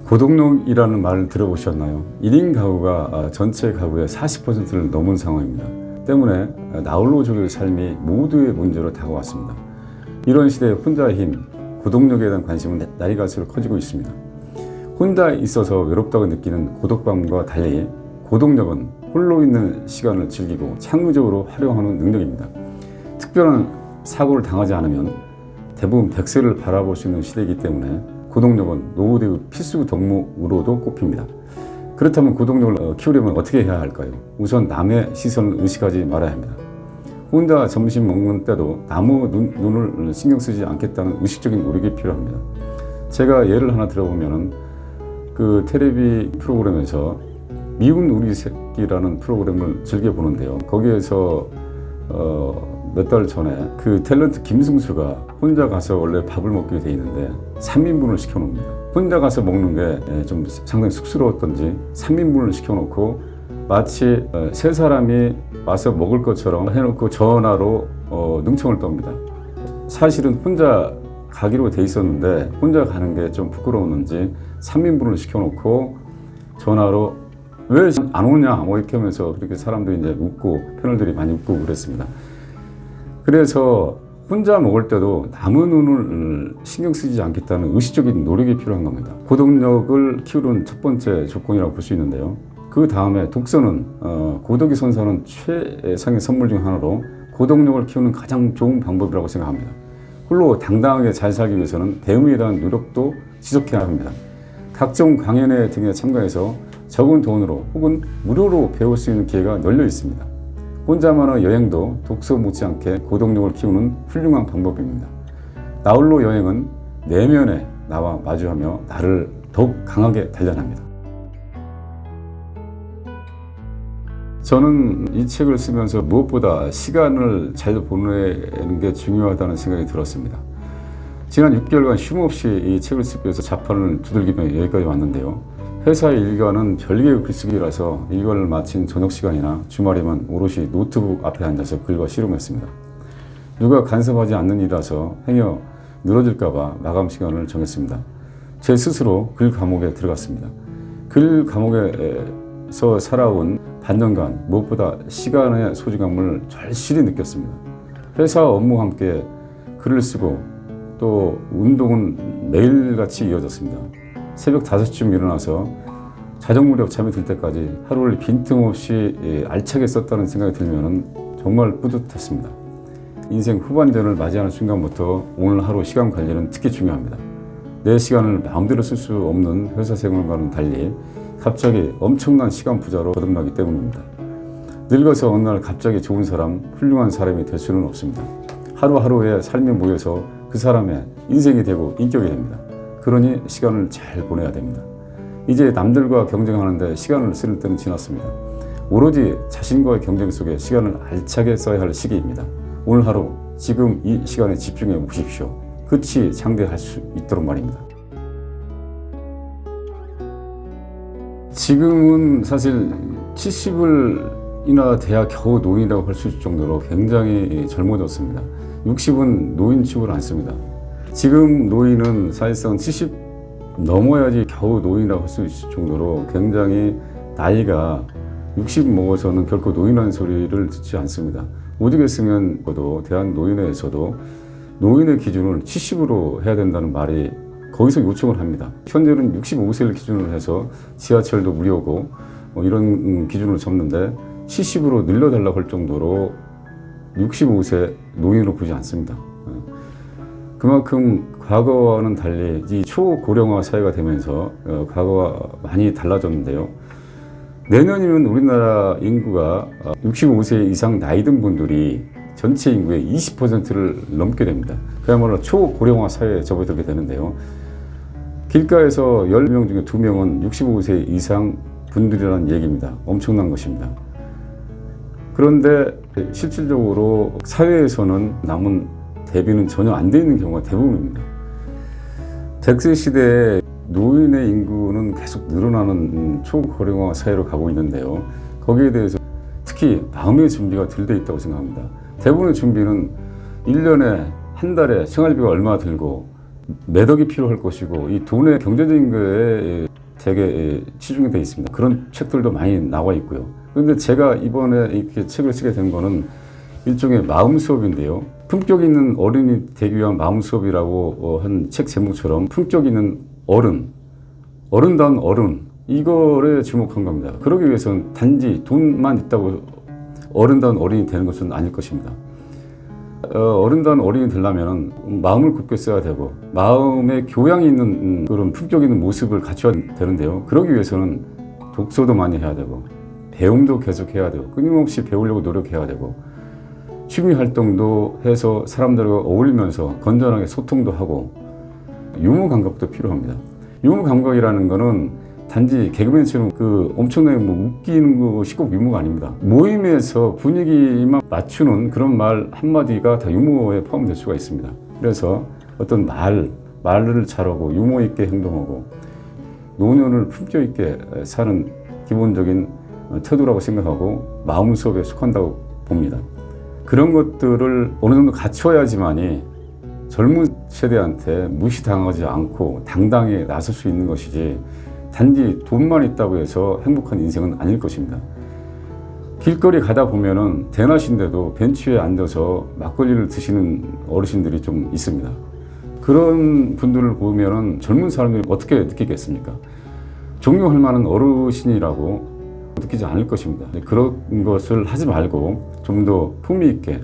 고독력이라는 말을 들어보셨나요? 1인 가구가 전체 가구의 40%를 넘은 상황입니다. 때문에 나홀로족의 삶이 모두의 문제로 다가왔습니다. 이런 시대에 혼자의 힘, 고독력에 대한 관심은 날이 갈수록 커지고 있습니다. 혼자 있어서 외롭다고 느끼는 고독감과 달리 고독력은 홀로 있는 시간을 즐기고 창의적으로 활용하는 능력입니다. 특별한 사고를 당하지 않으면 대부분 백세를 바라볼 수 있는 시대이기 때문에 고독력은 노후대의 필수 덕목으로도 꼽힙니다. 그렇다면 고독력을 키우려면 어떻게 해야 할까요? 우선 남의 시선을 의식하지 말아야 합니다. 혼자 점심 먹는 때도 남의 눈을 신경 쓰지 않겠다는 의식적인 노력이 필요합니다. 제가 예를 하나 들어보면 그 텔레비 프로그램에서 미운 우리 새끼라는 프로그램을 즐겨 보는데요. 거기에서 몇 달 전에 그 탤런트 김승수가 혼자 가서 원래 밥을 먹게 돼 있는데 3인분을 시켜놓습니다. 혼자 가서 먹는 게 좀 상당히 쑥스러웠던지 3인분을 시켜놓고 마치 세 사람이 와서 먹을 것처럼 해놓고 전화로 능청을 떱니다. 사실은 혼자 가기로 돼 있었는데 혼자 가는 게 좀 부끄러웠는지 3인분을 시켜놓고 전화로 왜 안 오냐 뭐 이렇게 하면서 그렇게 사람들이 이제 웃고 패널들이 많이 웃고 그랬습니다. 그래서 혼자 먹을 때도 남의 눈을 신경 쓰지 않겠다는 의식적인 노력이 필요한 겁니다. 고독력을 키우는 첫 번째 조건이라고 볼 수 있는데요. 그 다음에 독서는 고독이 선사하는 최상의 선물 중 하나로 고독력을 키우는 가장 좋은 방법이라고 생각합니다. 홀로 당당하게 잘 살기 위해서는 대의에 대한 노력도 지속해야 합니다. 각종 강연회 등에 참가해서 적은 돈으로 혹은 무료로 배울 수 있는 기회가 널려 있습니다. 혼자만의 여행도 독서 못지않게 고독력을 키우는 훌륭한 방법입니다. 나홀로 여행은 내면의 나와 마주하며 나를 더욱 강하게 단련합니다. 저는 이 책을 쓰면서 무엇보다 시간을 잘 보내는 게 중요하다는 생각이 들었습니다. 지난 6개월간 쉼없이 이 책을 쓰기 위해서 자판을 두들기며 여기까지 왔는데요. 회사 일과는 별개의 글쓰기라서 일과를 마친 저녁 시간이나 주말에만 오롯이 노트북 앞에 앉아서 글과 씨름했습니다. 누가 간섭하지 않는 일이라서 행여 늘어질까봐 마감 시간을 정했습니다. 제 스스로 글 감옥에 들어갔습니다. 글 감옥에서 살아온 반년간 무엇보다 시간의 소중함을 절실히 느꼈습니다. 회사 업무와 함께 글을 쓰고 또 운동은 매일같이 이어졌습니다. 새벽 5시쯤 일어나서 자정무렵 잠이 들 때까지 하루를 빈틈없이 알차게 썼다는 생각이 들면 정말 뿌듯했습니다. 인생 후반전을 맞이하는 순간부터 오늘 하루 시간 관리는 특히 중요합니다. 내 시간을 마음대로 쓸 수 없는 회사 생활과는 달리 갑자기 엄청난 시간 부자로 거듭나기 때문입니다. 늙어서 어느 날 갑자기 좋은 사람, 훌륭한 사람이 될 수는 없습니다. 하루하루의 삶에 모여서 그 사람의 인생이 되고 인격이 됩니다. 그러니 시간을 잘 보내야 됩니다. 이제 남들과 경쟁하는데 시간을 쓰는 때는 지났습니다. 오로지 자신과의 경쟁 속에 시간을 알차게 써야 할 시기입니다. 오늘 하루 지금 이 시간에 집중해 보십시오. 끝이 창대할 수 있도록 말입니다. 지금은 사실 70이나 돼야 겨우 노인이라고 할 수 있을 정도로 굉장히 젊어졌습니다. 60은 노인 취급을 안 씁니다. 지금 노인은 사실상 70 넘어야지 겨우 노인이라고 할 수 있을 정도로 굉장히 나이가 60 먹어서는 결코 노인이라는 소리를 듣지 않습니다. 오죽했으면 대한노인회에서도 노인의 기준을 70으로 해야 된다는 말이 거기서 요청을 합니다. 현재는 65세를 기준으로 해서 지하철도 무료고 이런 기준을 잡는데 70으로 늘려달라고 할 정도로 65세 노인으로 보지 않습니다. 그만큼 과거와는 달리 이 초고령화 사회가 되면서 과거와 많이 달라졌는데요. 내년이면 우리나라 인구가 65세 이상 나이 든 분들이 전체 인구의 20%를 넘게 됩니다. 그야말로 초고령화 사회에 접어들게 되는데요. 길가에서 10명 중에 2명은 65세 이상 분들이라는 얘기입니다. 엄청난 것입니다. 그런데 실질적으로 사회에서는 남은 대비는 전혀 안 돼 있는 경우가 대부분입니다. 100세 시대에 노인의 인구는 계속 늘어나는 초고령화 사회로 가고 있는데요. 거기에 대해서 특히 마음의 준비가 덜 돼 있다고 생각합니다. 대부분의 준비는 1년에 한 달에 생활비가 얼마 들고 몇 억이 필요할 것이고 이 돈의 경제적인 거에 되게 치중이 되어 있습니다. 그런 책들도 많이 나와 있고요. 그런데 제가 이번에 이렇게 책을 쓰게 된 거는 일종의 마음 수업인데요. 품격 있는 어른이 되기 위한 마음 수업이라고 한 책 제목처럼 품격 있는 어른, 어른다운 어른, 이거를 주목한 겁니다. 그러기 위해서는 단지 돈만 있다고 어른다운 어른이 되는 것은 아닐 것입니다. 어른다운 어른이 되려면 마음을 굳게 써야 되고 마음에 교양이 있는 그런 품격 있는 모습을 갖춰야 되는데요. 그러기 위해서는 독서도 많이 해야 되고 배움도 계속 해야 되고 끊임없이 배우려고 노력해야 되고 취미 활동도 해서 사람들과 어울리면서 건전하게 소통도 하고 유머 감각도 필요합니다. 유머 감각이라는 거는 단지 개그맨처럼 그 엄청나게 웃기는 것이 꼭 유머가 아닙니다. 모임에서 분위기만 맞추는 그런 말 한마디가 다 유머에 포함될 수가 있습니다. 그래서 어떤 말을 잘하고 유머 있게 행동하고 노년을 품격 있게 사는 기본적인 태도라고 생각하고 마음 수업에 속한다고 봅니다. 그런 것들을 어느 정도 갖춰야지만이 젊은 세대한테 무시당하지 않고 당당히 나설 수 있는 것이지 단지 돈만 있다고 해서 행복한 인생은 아닐 것입니다. 길거리 가다 보면은 대낮인데도 벤치에 앉아서 막걸리를 드시는 어르신들이 좀 있습니다. 그런 분들을 보면은 젊은 사람들이 어떻게 느끼겠습니까? 존경할 만한 어르신이라고 느끼지 않을 것입니다. 그런 것을 하지 말고 좀 더 품위 있게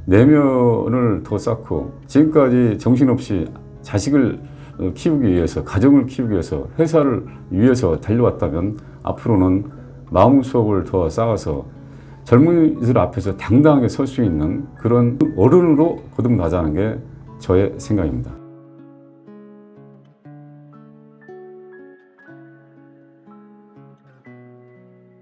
내면을 더 쌓고 지금까지 정신없이 자식을 키우기 위해서 가정을 키우기 위해서 회사를 위해서 달려왔다면 앞으로는 마음 수업을 더 쌓아서 젊은이들 앞에서 당당하게 설 수 있는 그런 어른으로 거듭나자는 게 저의 생각입니다.